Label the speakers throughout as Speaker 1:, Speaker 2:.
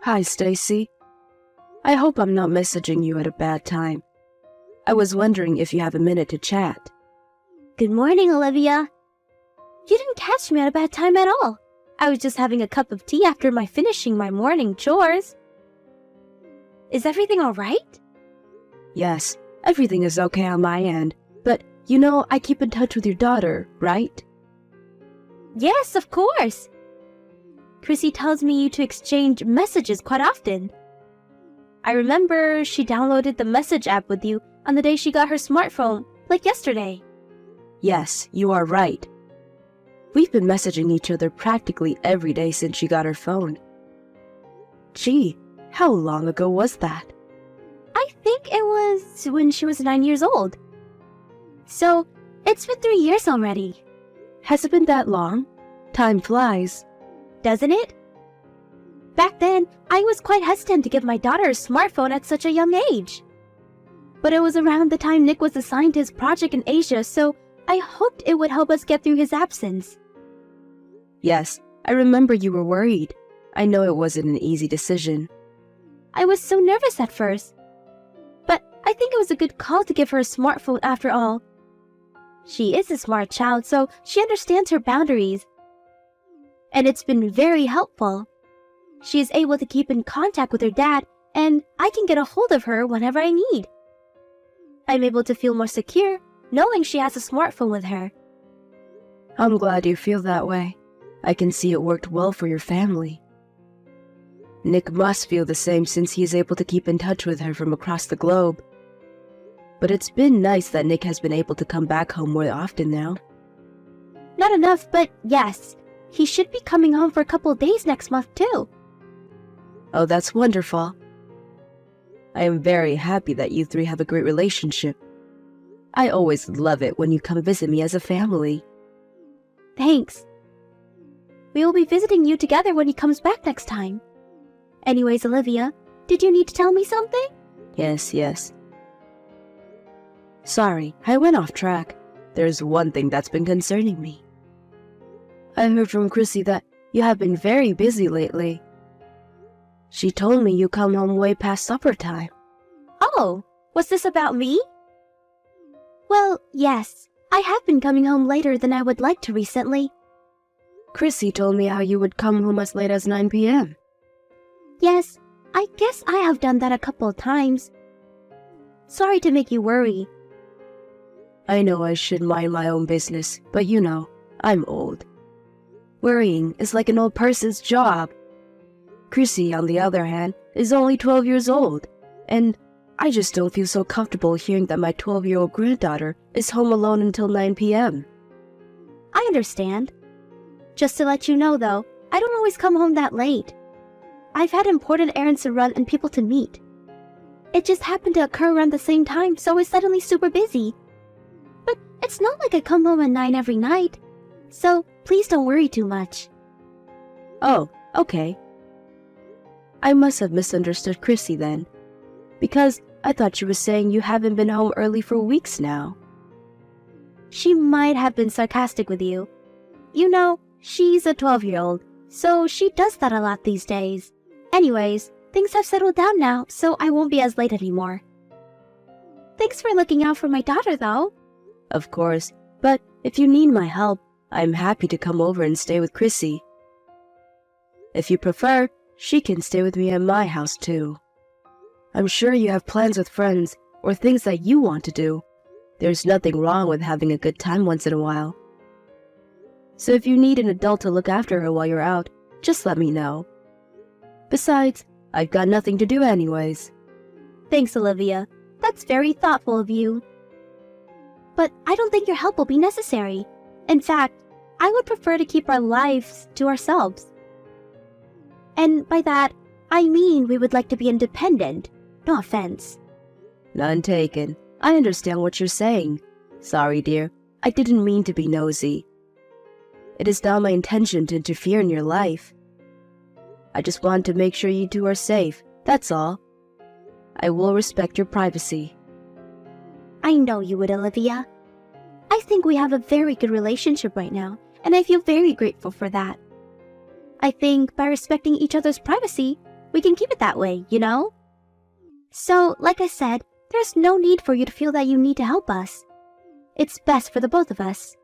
Speaker 1: Hi, Stacy. I hope I'm not messaging you at a bad time. I was wondering if you have a minute to chat.
Speaker 2: Good morning, Olivia. You didn't catch me at a bad time at all. I was just having a cup of tea after finishing my morning chores. Is everything all right?
Speaker 1: Yes, everything is okay on my end, but you know I keep in touch with your daughter, right?
Speaker 2: Yes, of course. Chrissy tells me you to exchange messages quite often. I remember she downloaded the message app with you on the day she got her smartphone, like yesterday.
Speaker 1: Yes, you are right. We've been messaging each other practically every day since she got her phone. Gee, how long ago was that?
Speaker 2: I think it was when she was 9 years old. So, it's been 3 years already.
Speaker 1: Has it been that long? Time flies.
Speaker 2: Doesn't it? Back then, I was quite hesitant to give my daughter a smartphone at such a young age. But it was around the time Nick was assigned to his project in Asia, so I hoped it would help us get through his absence.
Speaker 1: Yes, I remember you were worried. I know it wasn't an easy decision.
Speaker 2: I was so nervous at first. But I think it was a good call to give her a smartphone after all. She is a smart child, so she understands her boundaries. And it's been very helpful. She is able to keep in contact with her dad, and I can get a hold of her whenever I need. I'm able to feel more secure knowing she has a smartphone with her.
Speaker 1: I'm glad you feel that way. I can see it worked well for your family. Nick must feel the same since he is able to keep in touch with her from across the globe. But it's been nice that Nick has been able to come back home more often now.
Speaker 2: Not enough, but yes. He should be coming home for a couple of days next month too.
Speaker 1: Oh, that's wonderful. I am very happy that you three have a great relationship. I always love it when you come visit me as a family.
Speaker 2: Thanks. We will be visiting you together when he comes back next time. Anyways, Olivia, did you need to tell me something?
Speaker 1: Yes. Sorry, I went off track. There's one thing that's been concerning me. I heard from Chrissy that you have been very busy lately. She told me you come home way past supper time.
Speaker 2: Oh, was this about me? Well, yes. I have been coming home later than I would like to recently.
Speaker 1: Chrissy told me how you would come home as late as 9 p.m.
Speaker 2: Yes, I guess I have done that a couple of times. Sorry to make you worry.
Speaker 1: I know I should mind my own business, but you know, I'm old. Worrying is like an old person's job. Chrissy, on the other hand, is only 12 years old, and I just don't feel so comfortable hearing that my 12-year-old granddaughter is home alone until 9 p.m.
Speaker 2: I understand. Just to let you know, though, I don't always come home that late. I've had important errands to run and people to meet. It just happened to occur around the same time, so I was suddenly super busy. But it's not like I come home at 9 every night, so please don't worry too much.
Speaker 1: Oh, okay. I must have misunderstood Chrissy then, because I thought she was saying you haven't been home early for weeks now.
Speaker 2: She might have been sarcastic with you. You know, she's a 12-year-old, so she does that a lot these days. Anyways, things have settled down now, so I won't be as late anymore. Thanks for looking out for my daughter, though.
Speaker 1: Of course, but if you need my help, I'm happy to come over and stay with Chrissy. If you prefer, she can stay with me at my house too. I'm sure you have plans with friends or things that you want to do. There's nothing wrong with having a good time once in a while. So if you need an adult to look after her while you're out, just let me know. Besides, I've got nothing to do anyways.
Speaker 2: Thanks, Olivia. That's very thoughtful of you. But I don't think your help will be necessary. In fact, I would prefer to keep our lives to ourselves. And by that, I mean we would like to be independent. No offense.
Speaker 1: None taken. I understand what you're saying. Sorry, dear. I didn't mean to be nosy. It is not my intention to interfere in your life. I just want to make sure you two are safe, that's all. I will respect your privacy.
Speaker 2: I know you would, Olivia. I think we have a very good relationship right now, and I feel very grateful for that. I think by respecting each other's privacy, we can keep it that way, you know? So, like I said, there's no need for you to feel that you need to help us. It's best for the both of us.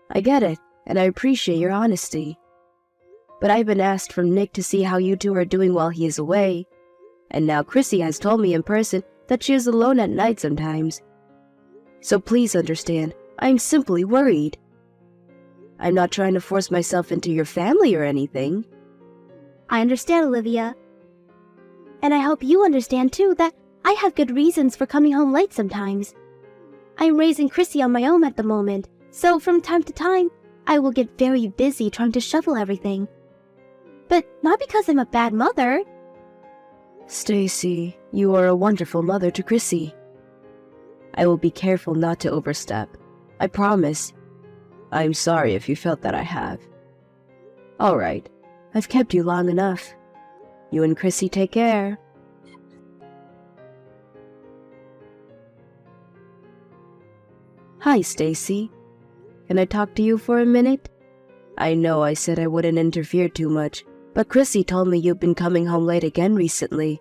Speaker 1: I get it, and I appreciate your honesty. But I've been asked from Nick to see how you two are doing while he is away. And now Chrissy has told me in person that she is alone at night sometimes. So please understand, I'm simply worried. I'm not trying to force myself into your family or anything.
Speaker 2: I understand, Olivia. And I hope you understand too that I have good reasons for coming home late sometimes. I'm raising Chrissy on my own at the moment, so from time to time, I will get very busy trying to shuffle everything. But not because I'm a bad mother.
Speaker 1: Stacy, you are a wonderful mother to Chrissy. I will be careful not to overstep. I promise. I'm sorry if you felt that I have. All right, I've kept you long enough. You and Chrissy take care. Hi, Stacy. Can I talk to you for a minute? I know I said I wouldn't interfere too much, but Chrissy told me you've been coming home late again recently.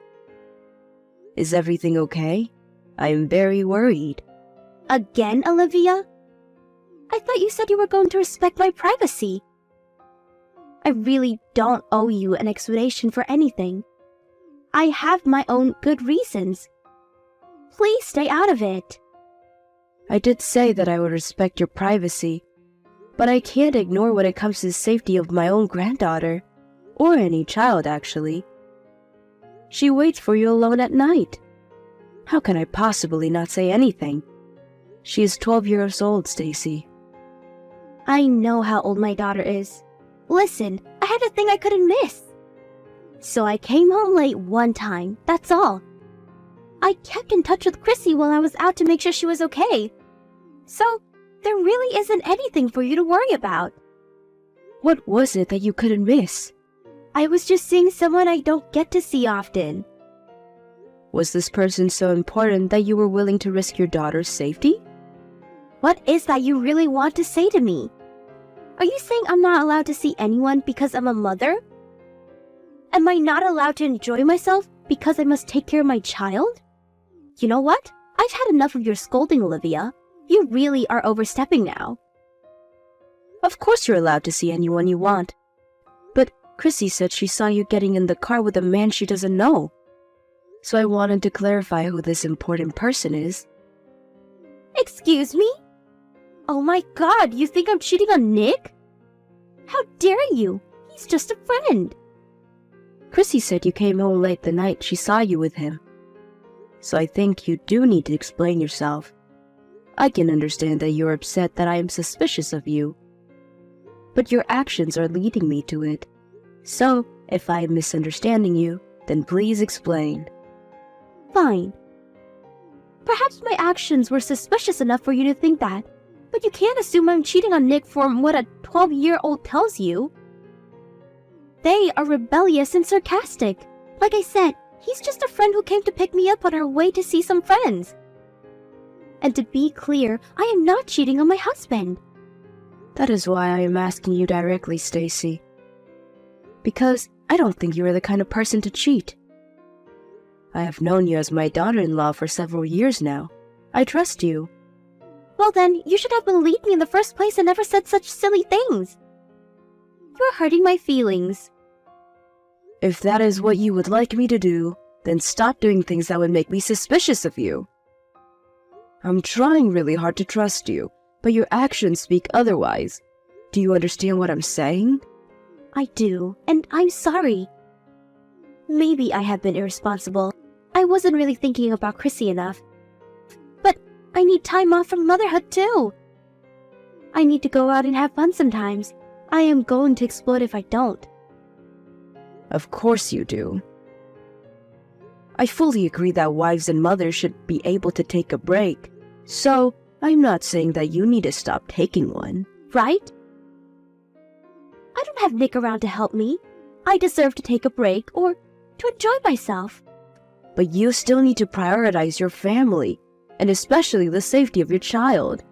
Speaker 1: Is everything okay? I am very worried.
Speaker 2: Again, Olivia? I thought you said you were going to respect my privacy. I really don't owe you an explanation for anything. I have my own good reasons. Please stay out of it.
Speaker 1: I did say that I would respect your privacy, but I can't ignore when it comes to the safety of my own granddaughter, or any child actually. She waits for you alone at night. How can I possibly not say anything? She is 12 years old, Stacy.
Speaker 2: I know how old my daughter is. Listen, I had a thing I couldn't miss. So I came home late one time, that's all. I kept in touch with Chrissy while I was out to make sure she was okay. So, there really isn't anything for you to worry about.
Speaker 1: What was it that you couldn't miss?
Speaker 2: I was just seeing someone I don't get to see often.
Speaker 1: Was this person so important that you were willing to risk your daughter's safety?
Speaker 2: What is that you really want to say to me? Are you saying I'm not allowed to see anyone because I'm a mother? Am I not allowed to enjoy myself because I must take care of my child? You know what? I've had enough of your scolding, Olivia. You really are overstepping now.
Speaker 1: Of course you're allowed to see anyone you want. But Chrissy said she saw you getting in the car with a man she doesn't know. So I wanted to clarify who this important person is.
Speaker 2: Excuse me? Oh my God, you think I'm cheating on Nick? How dare you? He's just a friend.
Speaker 1: Chrissy said you came home late the night she saw you with him. So I think you do need to explain yourself. I can understand that you're upset that I am suspicious of you. But your actions are leading me to it. So, if I am misunderstanding you, then please explain.
Speaker 2: Fine. Perhaps my actions were suspicious enough for you to think that, but you can't assume I'm cheating on Nick from what a 12-year-old tells you. They are rebellious and sarcastic. Like I said, he's just a friend who came to pick me up on our way to see some friends. And to be clear, I am not cheating on my husband.
Speaker 1: That is why I am asking you directly, Stacy. Because I don't think you are the kind of person to cheat. I have known you as my daughter-in-law for several years now. I trust you.
Speaker 2: Well then, you should have believed me in the first place and never said such silly things. You're hurting my feelings.
Speaker 1: If that is what you would like me to do, then stop doing things that would make me suspicious of you. I'm trying really hard to trust you, but your actions speak otherwise. Do you understand what I'm saying?
Speaker 2: I do, and I'm sorry. Maybe I have been irresponsible. I wasn't really thinking about Chrissy enough. But I need time off from motherhood too. I need to go out and have fun sometimes. I am going to explode if I don't.
Speaker 1: Of course you do. I fully agree that wives and mothers should be able to take a break. So, I'm not saying that you need to stop taking one.
Speaker 2: Right? I don't have Nick around to help me. I deserve to take a break or to enjoy myself.
Speaker 1: But you still need to prioritize your family, and especially the safety of your child.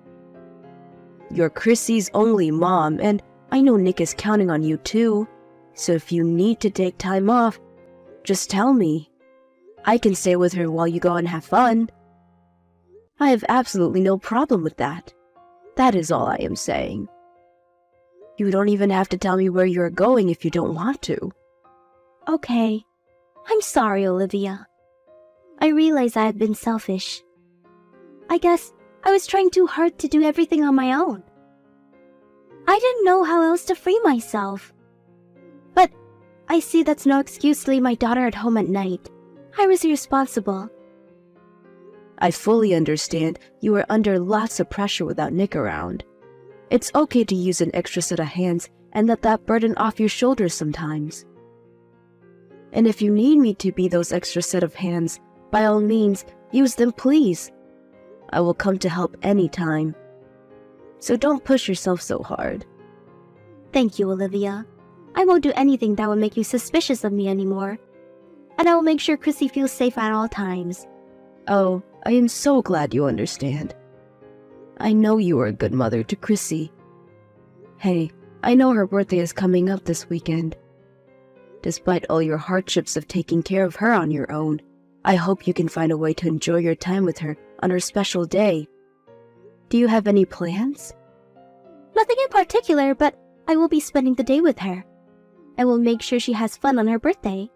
Speaker 1: You're Chrissy's only mom, and I know Nick is counting on you too. So if you need to take time off, Just tell me. I can stay with her while you go and have fun. I have absolutely no problem with that. That is all I am saying. You don't even have to tell me where you are going if you don't want to.
Speaker 2: Okay. I'm sorry, Olivia. I realize I have been selfish. I guess I was trying too hard to do everything on my own. I didn't know how else to free myself. But I see that's no excuse to leave my daughter at home at night. I was irresponsible.
Speaker 1: I fully understand you are under lots of pressure without Nick around. It's okay to use an extra set of hands and let that burden off your shoulders sometimes. And if you need me to be those extra set of hands, by all means, use them, please. I will come to help anytime. So don't push yourself so hard.
Speaker 2: Thank you, Olivia. I won't do anything that will make you suspicious of me anymore. And I will make sure Chrissy feels safe at all times.
Speaker 1: Oh, I am so glad you understand. I know you are a good mother to Chrissy. Hey, I know her birthday is coming up this weekend. Despite all your hardships of taking care of her on your own, I hope you can find a way to enjoy your time with her on her special day. Do you have any plans?
Speaker 2: Nothing in particular, but I will be spending the day with her. I will make sure she has fun on her birthday.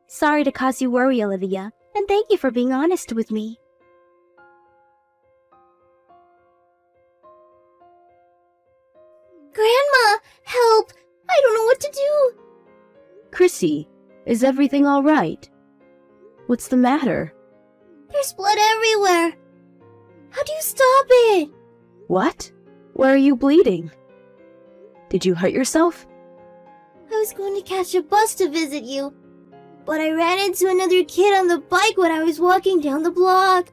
Speaker 2: Sorry to cause you worry, Olivia, and thank you for being honest with me.
Speaker 3: Grandma, help! I don't know what to do!
Speaker 1: Chrissy, is everything all right? What's the matter?
Speaker 3: There's blood everywhere! How do you stop it?
Speaker 1: What? Where are you bleeding? Did you hurt yourself?
Speaker 3: I was going to catch a bus to visit you, but I ran into another kid on the bike when I was walking down the block.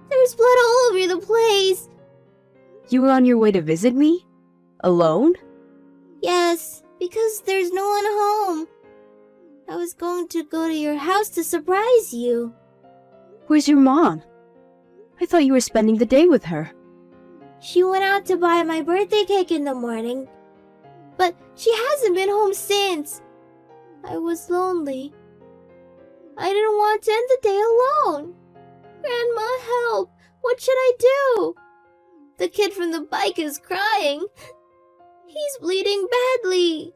Speaker 3: There's blood all over the place.
Speaker 1: You were on your way to visit me? Alone?
Speaker 3: Yes, because there's no one home. I was going to go to your house to surprise you.
Speaker 1: Where's your mom? I thought you were spending the day with her.
Speaker 3: She went out to buy my birthday cake in the morning, but she hasn't been home since. I was lonely. I didn't want to end the day alone. Grandma, help! What should I do? The kid from the bike is crying. He's bleeding badly.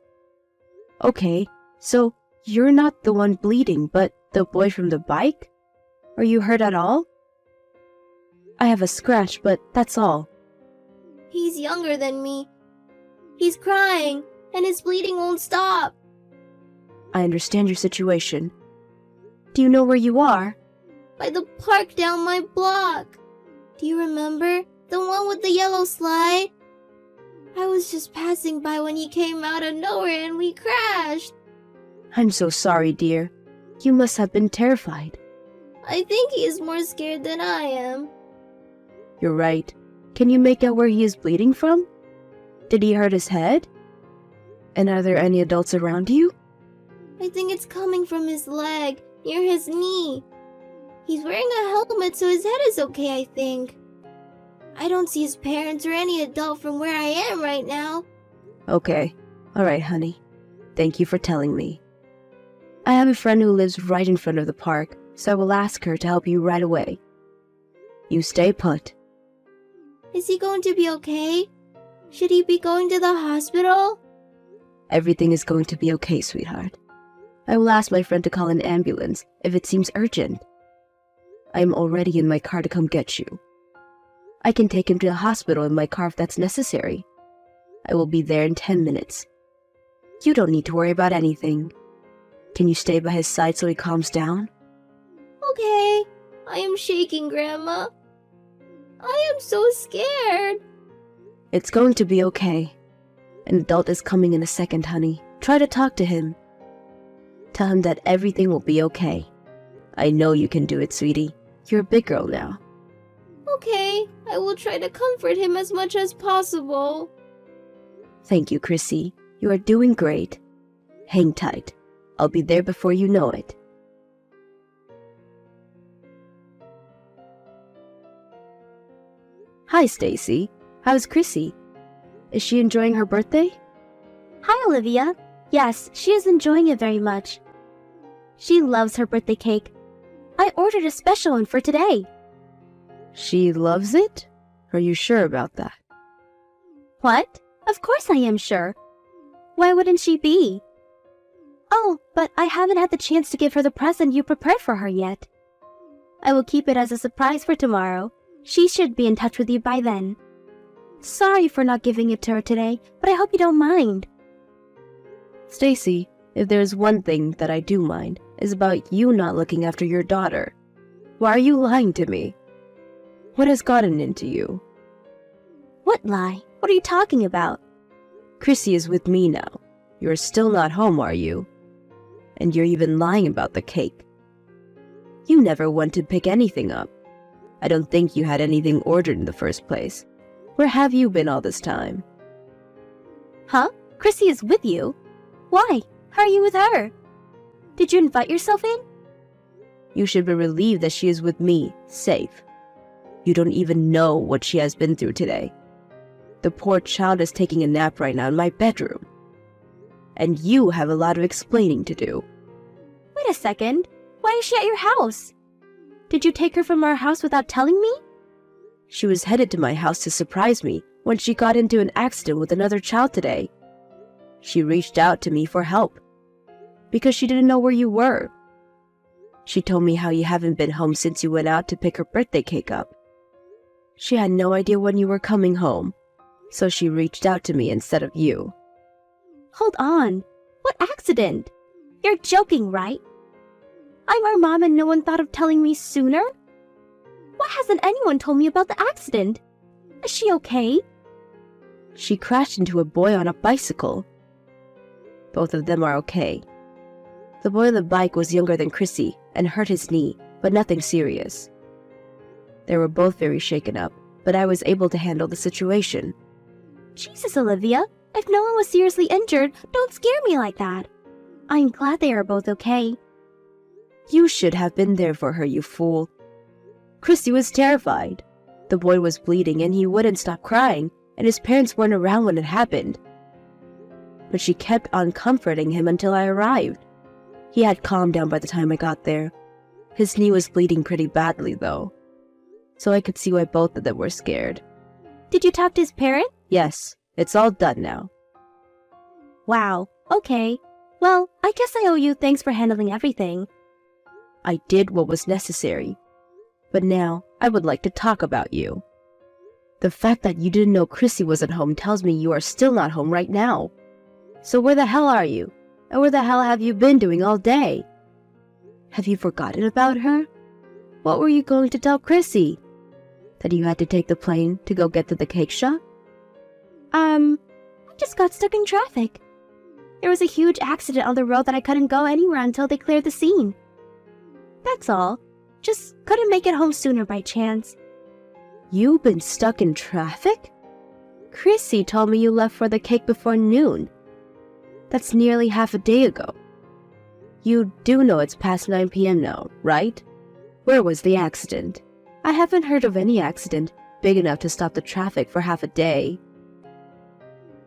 Speaker 1: Okay, so you're not the one bleeding, but the boy from the bike? Are you hurt at all? I have a scratch, but that's all.
Speaker 3: He's younger than me. He's crying, and his bleeding won't stop.
Speaker 1: I understand your situation. Do you know where you are?
Speaker 3: By the park down my block. Do you remember? The one with the yellow slide? I was just passing by when he came out of nowhere and we crashed.
Speaker 1: I'm so sorry, dear. You must have been terrified.
Speaker 3: I think he is more scared than I am.
Speaker 1: You're right. Can you make out where he is bleeding from? Did he hurt his head? And are there any adults around you?
Speaker 3: I think it's coming from his leg, near his knee. He's wearing a helmet, so his head is okay, I think. I don't see his parents or any adult from where I am right now.
Speaker 1: Okay. All right, honey. Thank you for telling me. I have a friend who lives right in front of the park, so I will ask her to help you right away. You stay put.
Speaker 3: Is he going to be okay? Should he be going to the hospital?
Speaker 1: Everything is going to be okay, sweetheart. I will ask my friend to call an ambulance if it seems urgent. I am already in my car to come get you. I can take him to the hospital in my car if that's necessary. I will be there in 10 minutes. You don't need to worry about anything. Can you stay by his side so he calms down?
Speaker 3: Okay. I am shaking, Grandma. I am so scared.
Speaker 1: It's going to be okay. An adult is coming in a second, honey. Try to talk to him. Tell him that everything will be okay. I know you can do it, sweetie. You're a big girl now.
Speaker 3: Okay, I will try to comfort him as much as possible.
Speaker 1: Thank you, Chrissy. You are doing great. Hang tight. I'll be there before you know it. Hi, Stacy. How's Chrissy? Is she enjoying her birthday?
Speaker 2: Hi, Olivia. Yes, she is enjoying it very much. She loves her birthday cake. I ordered a special one for today.
Speaker 1: She loves it? Are you sure about that?
Speaker 2: What? Of course I am sure. Why wouldn't she be? Oh, but I haven't had the chance to give her the present you prepared for her yet. I will keep it as a surprise for tomorrow. She should be in touch with you by then. Sorry for not giving it to her today, but I hope you don't mind.
Speaker 1: Stacy, if there's one thing that I do mind, is about you not looking after your daughter. Why are you lying to me? What has gotten into you?
Speaker 2: What lie? What are you talking about?
Speaker 1: Chrissy is with me now. You're still not home, are you? And you're even lying about the cake. You never went to pick anything up. I don't think you had anything ordered in the first place. Where have you been all this time?
Speaker 2: Huh? Chrissy is with you? Why? How are you with her? Did you invite yourself in?
Speaker 1: You should be relieved that she is with me, safe. You don't even know what she has been through today. The poor child is taking a nap right now in my bedroom. And you have a lot of explaining to do.
Speaker 2: Wait a second. Why is she at your house? Did you take her from our house without telling me?
Speaker 1: She was headed to my house to surprise me when she got into an accident with another child today. She reached out to me for help because she didn't know where you were. She told me how you haven't been home since you went out to pick her birthday cake up. She had no idea when you were coming home, so she reached out to me instead of you.
Speaker 2: Hold on. What accident? You're joking, right? I'm her mom and no one thought of telling me sooner? Why hasn't anyone told me about the accident? Is she okay?
Speaker 1: She crashed into a boy on a bicycle. Both of them are okay. The boy on the bike was younger than Chrissy and hurt his knee, but nothing serious. They were both very shaken up, but I was able to handle the situation.
Speaker 2: Jesus, Olivia. If no one was seriously injured, don't scare me like that. I'm glad they are both okay.
Speaker 1: You should have been there for her, you fool. Chrissy was terrified. The boy was bleeding and he wouldn't stop crying, and his parents weren't around when it happened. But she kept on comforting him until I arrived. He had calmed down by the time I got there. His knee was bleeding pretty badly, though, so I could see why both of them were scared.
Speaker 2: Did you talk to his parent?
Speaker 1: Yes, it's all done now.
Speaker 2: Wow, okay. Well, I guess I owe you thanks for handling everything.
Speaker 1: I did what was necessary. But now, I would like to talk about you. The fact that you didn't know Chrissy wasn't home tells me you are still not home right now. So where the hell are you? And where the hell have you been doing all day? Have you forgotten about her? What were you going to tell Chrissy? That you had to take the plane to go get to the cake shop?
Speaker 2: I just got stuck in traffic. There was a huge accident on the road that I couldn't go anywhere until they cleared the scene. That's all. Just couldn't make it home sooner by chance.
Speaker 1: You've been stuck in traffic? Chrissy told me you left for the cake before noon. That's nearly half a day ago. You do know it's past 9 p.m. now, right? Where was the accident? I haven't heard of any accident big enough to stop the traffic for half a day.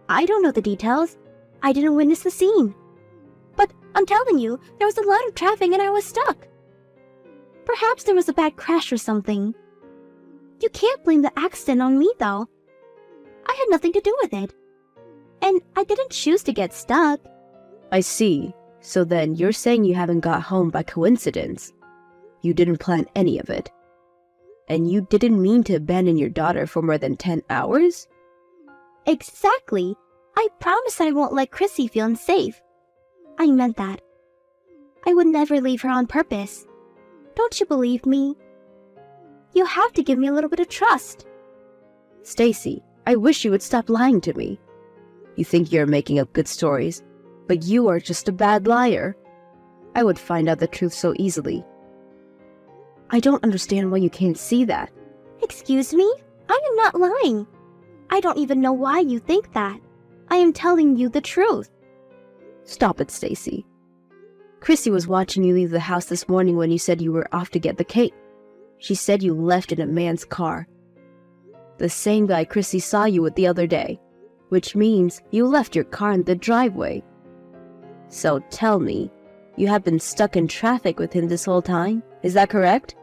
Speaker 2: I don't know the details. I didn't witness the scene. But I'm telling you, there was a lot of traffic and I was stuck. Perhaps there was a bad crash or something. You can't blame the accident on me, though. I had nothing to do with it. And I didn't choose to get stuck.
Speaker 1: I see. So then you're saying you haven't got home by coincidence. You didn't plan any of it. And you didn't mean to abandon your daughter for more than 10 hours?
Speaker 2: Exactly. I promise I won't let Chrissy feel unsafe. I meant that. I would never leave her on purpose. Don't you believe me? You have to give me a little bit of trust.
Speaker 1: Stacy, I wish you would stop lying to me. You think you're making up good stories, but you are just a bad liar. I would find out the truth so easily. I don't understand why you can't see that.
Speaker 2: Excuse me? I am not lying. I don't even know why you think that. I am telling you the truth.
Speaker 1: Stop it, Stacy. Chrissy was watching you leave the house this morning when you said you were off to get the cake. She said you left in a man's car. The same guy Chrissy saw you with the other day, which means you left your car in the driveway. So tell me, You have been stuck in traffic with him this whole time, is that correct?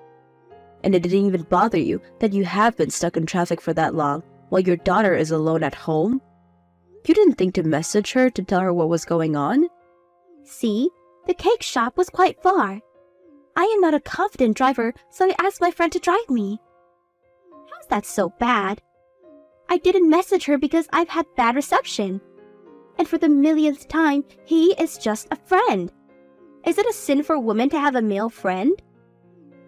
Speaker 1: And it didn't even bother you that you have been stuck in traffic for that long while your daughter is alone at home? You didn't think to message her to tell her what was going on?
Speaker 2: See, the cake shop was quite far. I am not a confident driver, so I asked my friend to drive me. How's that so bad? I didn't message her because I've had bad reception. And for the millionth time, he is just a friend. Is it a sin for a woman to have a male friend?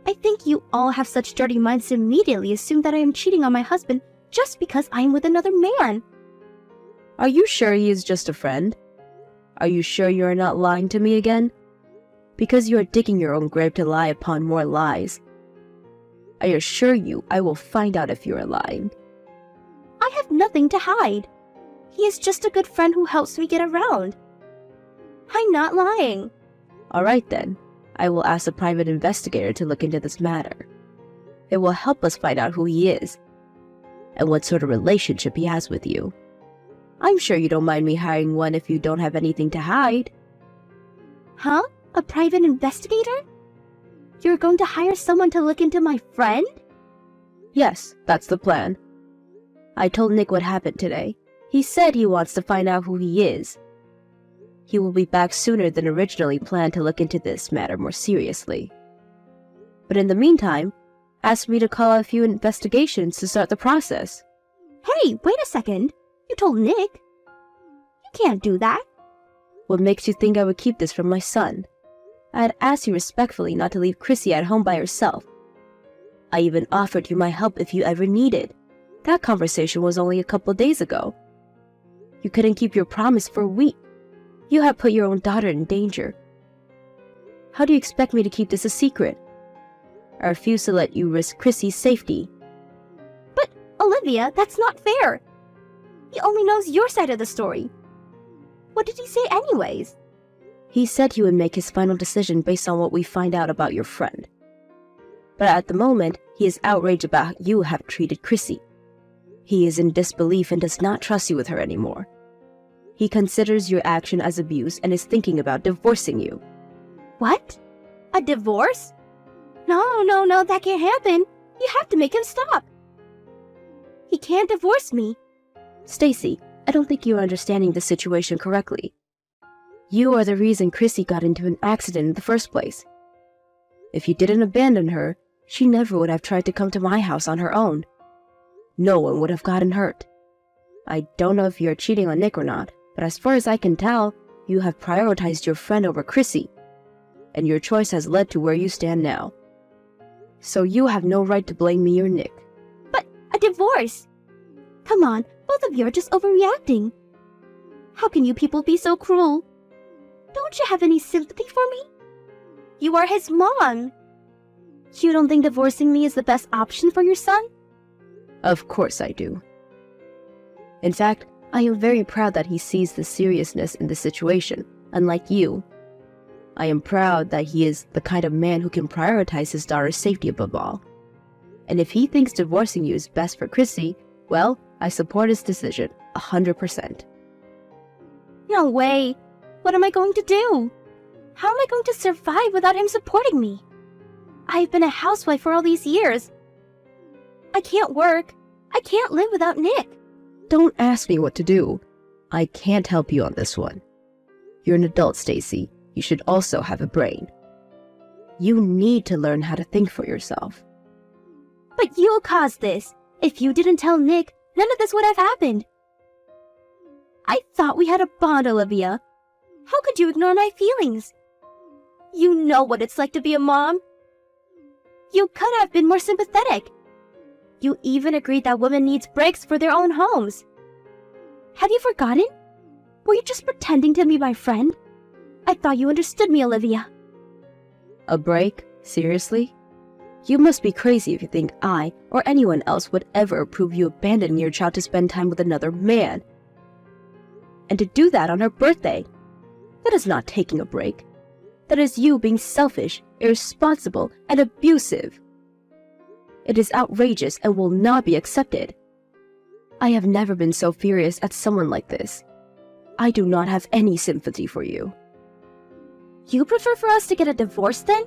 Speaker 2: I think you all have such dirty minds to immediately assume that I am cheating on my husband just because I am with another man.
Speaker 1: Are you sure he is just a friend? Are you sure you are not lying to me again? Because you are digging your own grave to lie upon more lies. I assure you I will find out if you are lying.
Speaker 2: I have nothing to hide. He is just a good friend who helps me get around. I'm not lying.
Speaker 1: All right then, I will ask a private investigator to look into this matter. It will help us find out who he is and what sort of relationship he has with you. I'm sure you don't mind me hiring one if you don't have anything to hide.
Speaker 2: Huh? A private investigator? You're going to hire someone to look into my friend?
Speaker 1: Yes, that's the plan. I told Nick what happened today. He said he wants to find out who he is. He will be back sooner than originally planned to look into this matter more seriously. But in the meantime, ask me to call a few investigations to start the process.
Speaker 2: Hey, wait a second. You told Nick. You can't do that.
Speaker 1: What makes you think I would keep this from my son? I had asked you respectfully not to leave Chrissy at home by herself. I even offered you my help if you ever needed. That conversation was only a couple days ago. You couldn't keep your promise for a week. You have put your own daughter in danger. How do you expect me to keep this a secret? I refuse to let you risk Chrissy's safety.
Speaker 2: But, Olivia, that's not fair. He only knows your side of the story. What did he say anyways?
Speaker 1: He said he would make his final decision based on what we find out about your friend. But at the moment, he is outraged about how you have treated Chrissy. He is in disbelief and does not trust you with her anymore. He considers your action as abuse and is thinking about divorcing you.
Speaker 2: What? A divorce? No, that can't happen. You have to make him stop. He can't divorce me.
Speaker 1: Stacy, I don't think you are understanding the situation correctly. You are the reason Chrissy got into an accident in the first place. If you didn't abandon her, she never would have tried to come to my house on her own. No one would have gotten hurt. I don't know if you're cheating on Nick or not, but as far as I can tell, you have prioritized your friend over Chrissy, and your choice has led to where you stand now. So you have no right to blame me or Nick.
Speaker 2: But a divorce? Come on, both of you are just overreacting. How can you people be so cruel? Don't you have any sympathy for me? You are his mom. You don't think divorcing me is the best option for your son?
Speaker 1: Of course I do. In fact, I am very proud that he sees the seriousness in the situation, unlike you. I am proud that he is the kind of man who can prioritize his daughter's safety above all. And if he thinks divorcing you is best for Chrissy, well, I support his decision 100%.
Speaker 2: No way. What am I going to do? How am I going to survive without him supporting me? I've been a housewife for all these years. I can't work. I can't live without Nick.
Speaker 1: Don't ask me what to do. I can't help you on this one. You're an adult, Stacy. You should also have a brain. You need to learn how to think for yourself.
Speaker 2: But you caused this. If you didn't tell Nick, none of this would have happened. I thought we had a bond, Olivia. How could you ignore my feelings? You know what it's like to be a mom. You could have been more sympathetic. You even agreed that women need breaks for their own homes. Have you forgotten? Were you just pretending to be my friend? I thought you understood me, Olivia.
Speaker 1: A break? Seriously? You must be crazy if you think I or anyone else would ever approve you abandoning your child to spend time with another man. And to do that on her birthday. That is not taking a break. That is you being selfish, irresponsible, and abusive. It is outrageous and will not be accepted. I have never been so furious at someone like this. I do not have any sympathy for you.
Speaker 2: You prefer for us to get a divorce then?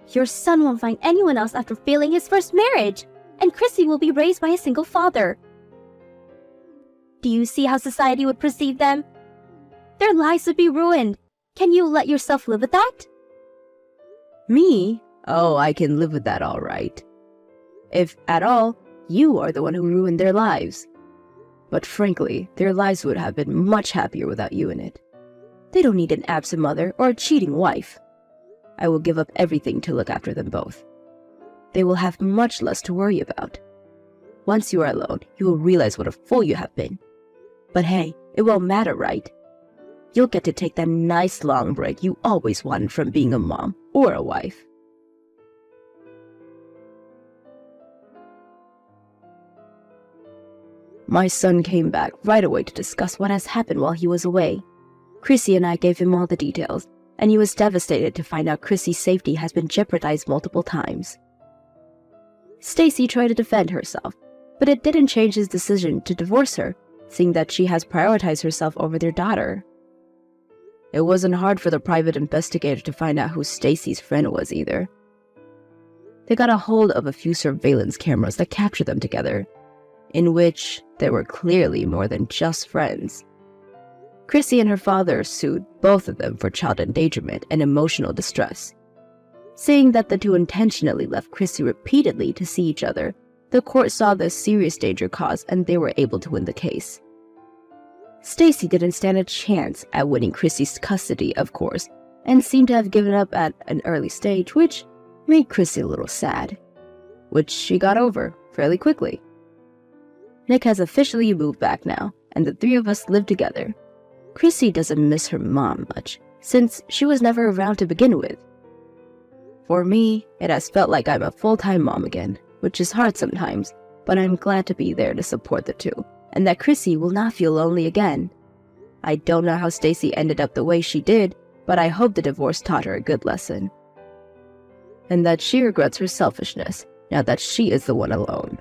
Speaker 2: Your son won't find anyone else after failing his first marriage, and Chrissy will be raised by a single father. Do you see how society would perceive them? Their lives would be ruined. Can you let yourself live with that?
Speaker 1: Me? Oh, I can live with that all right. If at all, you are the one who ruined their lives. But frankly, their lives would have been much happier without you in it. They don't need an absent mother or a cheating wife. I will give up everything to look after them both. They will have much less to worry about. Once you are alone, you will realize what a fool you have been. But hey, it won't matter, right? You'll get to take that nice long break you always wanted from being a mom or a wife. My son came back right away to discuss what has happened while he was away. Chrissy and I gave him all the details, and he was devastated to find out Chrissy's safety has been jeopardized multiple times. Stacy tried to defend herself, but it didn't change his decision to divorce her, seeing that she has prioritized herself over their daughter. It wasn't hard for the private investigator to find out who Stacy's friend was either. They got a hold of a few surveillance cameras that captured them together, in which they were clearly more than just friends. Chrissy and her father sued both of them for child endangerment and emotional distress. Saying that the two intentionally left Chrissy repeatedly to see each other, the court saw the serious danger caused and they were able to win the case. Stacy didn't stand a chance at winning Chrissy's custody, of course, and seemed to have given up at an early stage, which made Chrissy a little sad, which she got over fairly quickly. Nick has officially moved back now, and the three of us live together. Chrissy doesn't miss her mom much, since she was never around to begin with. For me, it has felt like I'm a full-time mom again, which is hard sometimes, but I'm glad to be there to support the two, and that Chrissy will not feel lonely again. I don't know how Stacy ended up the way she did, but I hope the divorce taught her a good lesson. And that she regrets her selfishness, now that she is the one alone.